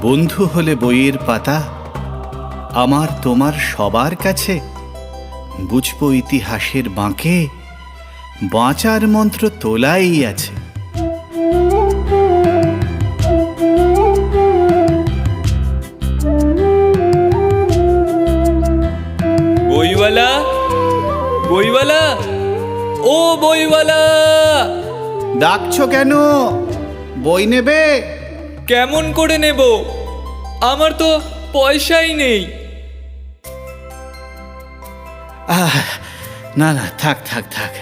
বন্ধু হলে বইয়ের পাতা, আমার তোমার সবার কাছে। বুঝবো ইতিহাসের বাঁকে, বাঁচার মন্ত্র তোলাই আছে। বইওয়ালা, বইওয়ালা, ও বইওয়ালা! ডাকছো কেন? বই নেবে? কেমন করে নেব? আমার তো পয়সাই নেই। না না, থাক থাক থাক,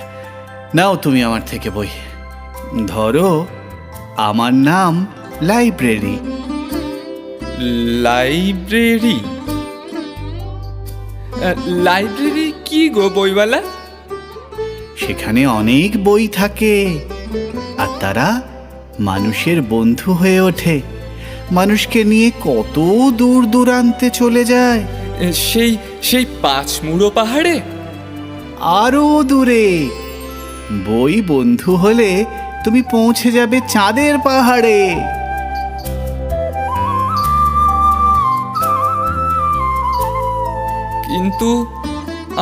নাও তুমি আমার থেকে বই। ধরো, আমার নাম লাইব্রেরি। লাইব্রেরি? লাইব্রেরি কি গো বইওয়ালা? সেখানে অনেক বই থাকে, আর তারা মানুষের বন্ধু হয়ে ওঠে। মানুষকে নিয়ে কত দূর দূরান্তে চলে যায়। সেই সেই পাঁচমুড়ো পাহাড়ে? আরো দূরে। বই বন্ধু হলে তুমি পৌঁছে যাবে চাঁদের পাহাড়ে। কিন্তু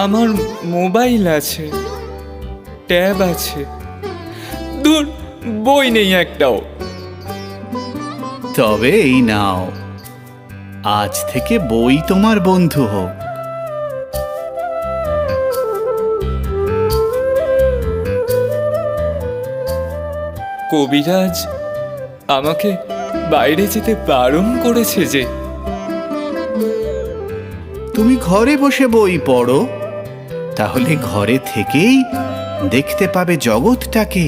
আমার মোবাইল আছে, ট্যাব আছে, দূর, বই নেই একটাও। তবে এই নাও, আজ থেকে বই তোমার বন্ধু হোক। কবিরাজ আমাকে বাইরে যেতে বারণ করেছে যে। তুমি ঘরে বসে বই পড়ো, তাহলে ঘরে থেকেই দেখতে পাবে জগৎটাকে।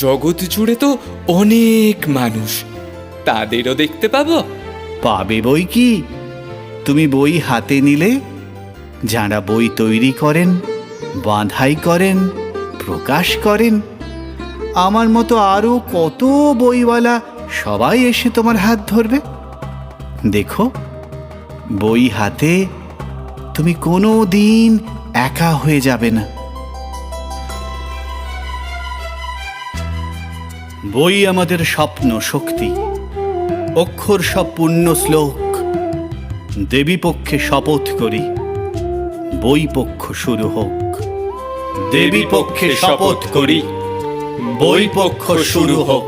জগৎ জুড়ে তো অনেক মানুষ, তাদেরও দেখতে পাবো। পাবে বই কি। তুমি বই হাতে নিলে যাঁরা বই তৈরি করেন, বাঁধাই করেন, প্রকাশ করেন, আমার মতো আরো কত বইওয়ালা সবাই এসে তোমার হাত ধরবে। দেখো, বই হাতে তুমি কোনো দিন একা হয়ে যাবে না। বই আমাদের স্বপ্ন শক্তি, অক্ষর সব পূর্ণ শ্লোক। দেবী পক্ষে শপথ করি, বই পক্ষ শুরু হোক। দেবী পক্ষে শপথ করি, বই পক্ষ শুরু হোক।